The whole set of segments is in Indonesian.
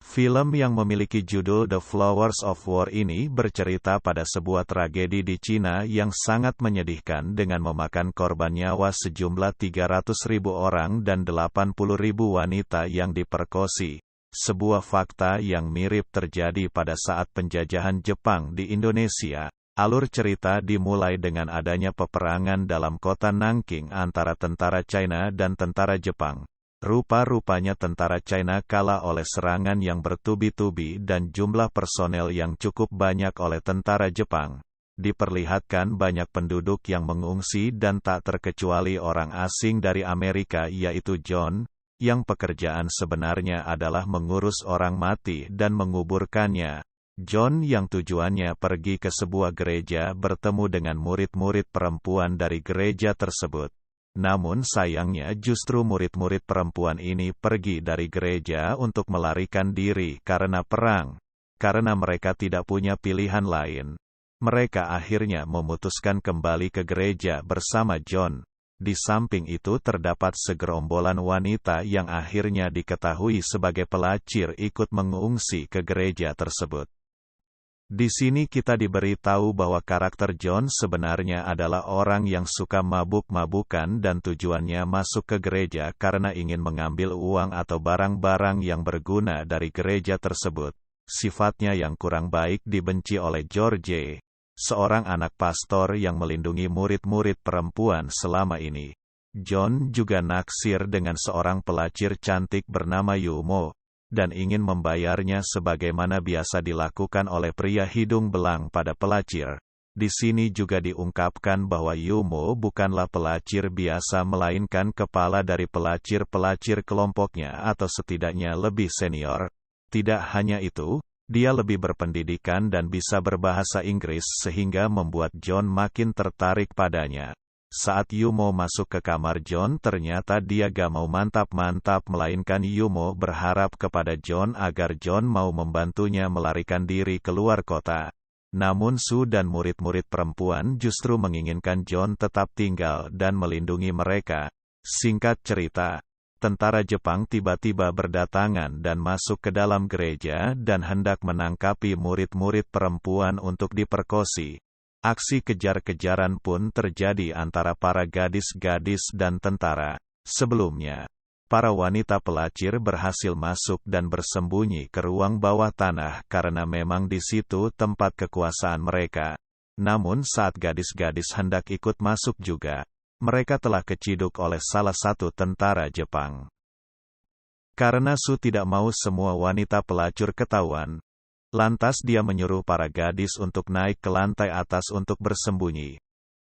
Film yang memiliki judul The Flowers of War ini bercerita pada sebuah tragedi di Cina yang sangat menyedihkan dengan memakan korban nyawa sejumlah 300.000 orang dan 80.000 wanita yang diperkosi. Sebuah fakta yang mirip terjadi pada saat penjajahan Jepang di Indonesia. Alur cerita dimulai dengan adanya peperangan dalam kota Nanking antara tentara China dan tentara Jepang. Rupa-rupanya tentara China kalah oleh serangan yang bertubi-tubi dan jumlah personel yang cukup banyak oleh tentara Jepang. Diperlihatkan banyak penduduk yang mengungsi dan tak terkecuali orang asing dari Amerika yaitu John, yang pekerjaan sebenarnya adalah mengurus orang mati dan menguburkannya. John yang tujuannya pergi ke sebuah gereja bertemu dengan murid-murid perempuan dari gereja tersebut. Namun sayangnya justru murid-murid perempuan ini pergi dari gereja untuk melarikan diri karena perang. Karena mereka tidak punya pilihan lain, mereka akhirnya memutuskan kembali ke gereja bersama John. Di samping itu terdapat segerombolan wanita yang akhirnya diketahui sebagai pelacir ikut mengungsi ke gereja tersebut. Di sini kita diberitahu bahwa karakter John sebenarnya adalah orang yang suka mabuk-mabukan dan tujuannya masuk ke gereja karena ingin mengambil uang atau barang-barang yang berguna dari gereja tersebut. Sifatnya yang kurang baik dibenci oleh George, seorang anak pastor yang melindungi murid-murid perempuan selama ini. John juga naksir dengan seorang pelacir cantik bernama Yumo, dan ingin membayarnya sebagaimana biasa dilakukan oleh pria hidung belang pada pelacir. Di sini juga diungkapkan bahwa Yumo bukanlah pelacir biasa melainkan kepala dari pelacir-pelacir kelompoknya atau setidaknya lebih senior. Tidak hanya itu, dia lebih berpendidikan dan bisa berbahasa Inggris sehingga membuat John makin tertarik padanya. Saat Yumo masuk ke kamar John ternyata dia gak mau mantap-mantap melainkan Yumo berharap kepada John agar John mau membantunya melarikan diri keluar kota. Namun Su dan murid-murid perempuan justru menginginkan John tetap tinggal dan melindungi mereka. Singkat cerita, tentara Jepang tiba-tiba berdatangan dan masuk ke dalam gereja dan hendak menangkapi murid-murid perempuan untuk diperkosi. Aksi kejar-kejaran pun terjadi antara para gadis-gadis dan tentara. Sebelumnya, para wanita pelacir berhasil masuk dan bersembunyi ke ruang bawah tanah karena memang di situ tempat kekuasaan mereka. Namun saat gadis-gadis hendak ikut masuk juga, mereka telah keciduk oleh salah satu tentara Jepang. Karena Su tidak mau semua wanita pelacur ketahuan, lantas dia menyuruh para gadis untuk naik ke lantai atas untuk bersembunyi.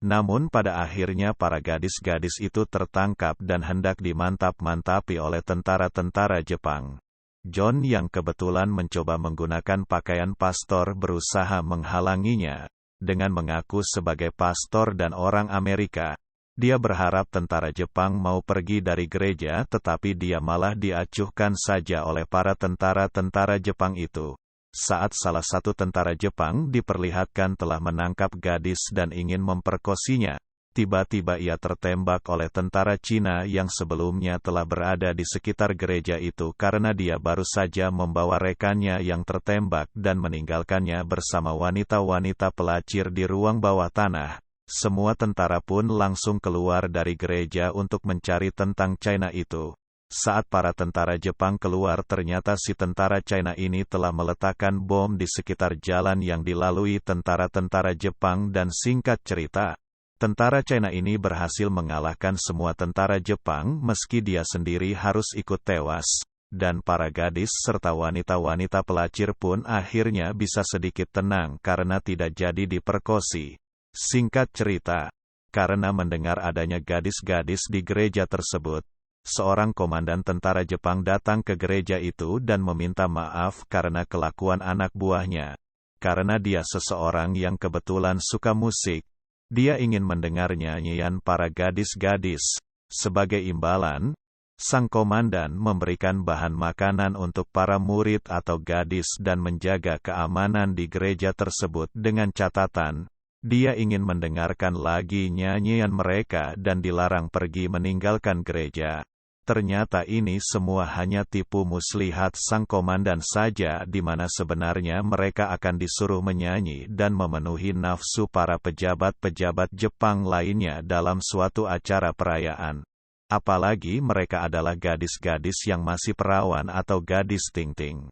Namun pada akhirnya para gadis-gadis itu tertangkap dan hendak dimantap-mantapi oleh tentara-tentara Jepang. John yang kebetulan mencoba menggunakan pakaian pastor berusaha menghalanginya. Dengan mengaku sebagai pastor dan orang Amerika, dia berharap tentara Jepang mau pergi dari gereja tetapi dia malah diacuhkan saja oleh para tentara-tentara Jepang itu. Saat salah satu tentara Jepang diperlihatkan telah menangkap gadis dan ingin memperkosinya, tiba-tiba ia tertembak oleh tentara Cina yang sebelumnya telah berada di sekitar gereja itu karena dia baru saja membawa rekannya yang tertembak dan meninggalkannya bersama wanita-wanita pelacir di ruang bawah tanah. Semua tentara pun langsung keluar dari gereja untuk mencari tentang China itu. Saat para tentara Jepang keluar ternyata si tentara China ini telah meletakkan bom di sekitar jalan yang dilalui tentara-tentara Jepang dan singkat cerita, tentara China ini berhasil mengalahkan semua tentara Jepang meski dia sendiri harus ikut tewas, dan para gadis serta wanita-wanita pelacir pun akhirnya bisa sedikit tenang karena tidak jadi diperkosi. Singkat cerita, karena mendengar adanya gadis-gadis di gereja tersebut, seorang komandan tentara Jepang datang ke gereja itu dan meminta maaf karena kelakuan anak buahnya. Karena dia seseorang yang kebetulan suka musik, dia ingin mendengar nyanyian para gadis-gadis. Sebagai imbalan, sang komandan memberikan bahan makanan untuk para murid atau gadis dan menjaga keamanan di gereja tersebut dengan catatan, dia ingin mendengarkan lagi nyanyian mereka dan dilarang pergi meninggalkan gereja. Ternyata ini semua hanya tipu muslihat sang komandan saja, di mana sebenarnya mereka akan disuruh menyanyi dan memenuhi nafsu para pejabat-pejabat Jepang lainnya dalam suatu acara perayaan. Apalagi mereka adalah gadis-gadis yang masih perawan atau gadis ting-ting.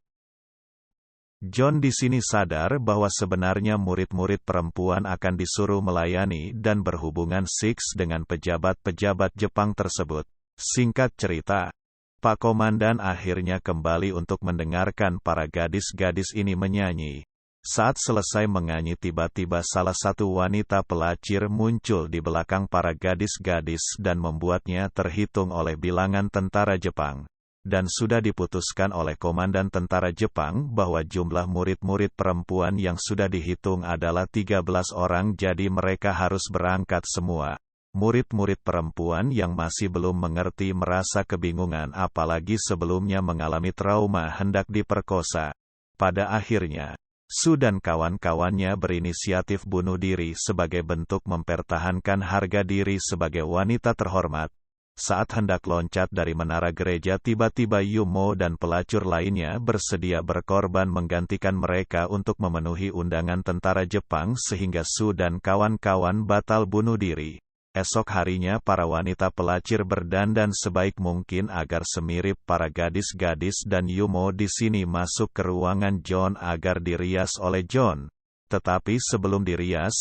John di sini sadar bahwa sebenarnya murid-murid perempuan akan disuruh melayani dan berhubungan seks dengan pejabat-pejabat Jepang tersebut. Singkat cerita, Pak Komandan akhirnya kembali untuk mendengarkan para gadis-gadis ini menyanyi. Saat selesai menyanyi, tiba-tiba salah satu wanita pelacir muncul di belakang para gadis-gadis dan membuatnya terhitung oleh bilangan tentara Jepang. Dan sudah diputuskan oleh Komandan tentara Jepang bahwa jumlah murid-murid perempuan yang sudah dihitung adalah 13 orang, jadi mereka harus berangkat semua. Murid-murid perempuan yang masih belum mengerti merasa kebingungan, apalagi sebelumnya mengalami trauma hendak diperkosa. Pada akhirnya, Su dan kawan-kawannya berinisiatif bunuh diri sebagai bentuk mempertahankan harga diri sebagai wanita terhormat. Saat hendak loncat dari menara gereja, tiba-tiba Yumo dan pelacur lainnya bersedia berkorban menggantikan mereka untuk memenuhi undangan tentara Jepang, sehingga Su dan kawan-kawan batal bunuh diri. Esok harinya para wanita pelacir berdandan sebaik mungkin agar semirip para gadis-gadis dan Yumo di sini masuk ke ruangan John agar dirias oleh John. Tetapi sebelum dirias,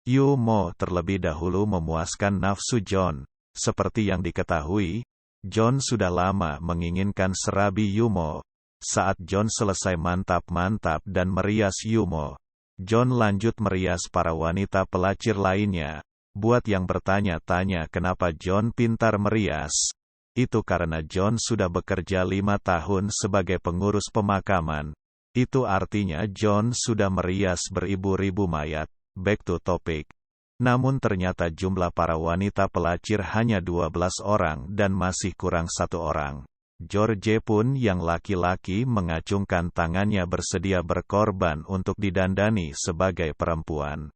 Yumo terlebih dahulu memuaskan nafsu John. Seperti yang diketahui, John sudah lama menginginkan serabi Yumo. Saat John selesai mantap-mantap dan merias Yumo, John lanjut merias para wanita pelacir lainnya. Buat yang bertanya-tanya kenapa John pintar merias, itu karena John sudah bekerja 5 tahun sebagai pengurus pemakaman. Itu artinya John sudah merias beribu-ribu mayat. Back to topic. Namun ternyata jumlah para wanita pelacir hanya 12 orang dan masih kurang 1 orang. George pun yang laki-laki mengacungkan tangannya bersedia berkorban untuk didandani sebagai perempuan.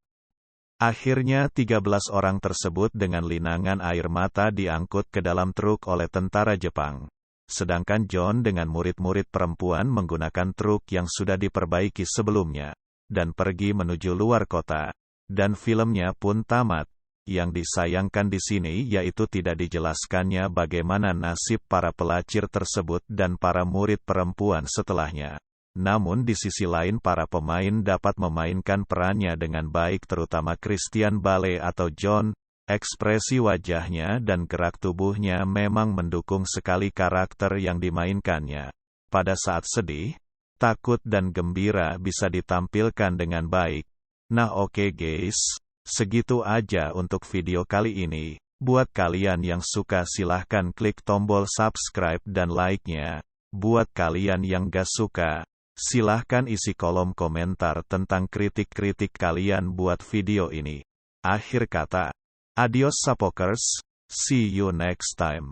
Akhirnya 13 orang tersebut dengan linangan air mata diangkut ke dalam truk oleh tentara Jepang. Sedangkan John dengan murid-murid perempuan menggunakan truk yang sudah diperbaiki sebelumnya, dan pergi menuju luar kota. Dan filmnya pun tamat. Yang disayangkan di sini yaitu tidak dijelaskannya bagaimana nasib para pelacir tersebut dan para murid perempuan setelahnya. Namun di sisi lain para pemain dapat memainkan perannya dengan baik, terutama Christian Bale atau John. Ekspresi wajahnya dan gerak tubuhnya memang mendukung sekali karakter yang dimainkannya. Pada saat sedih, takut dan gembira bisa ditampilkan dengan baik. Nah oke guys, segitu aja untuk video kali ini. Buat kalian yang suka silahkan klik tombol subscribe dan like-nya. Buat kalian yang gak suka, silahkan isi kolom komentar tentang kritik-kritik kalian buat video ini. Akhir kata, adios Sapokers, see you next time.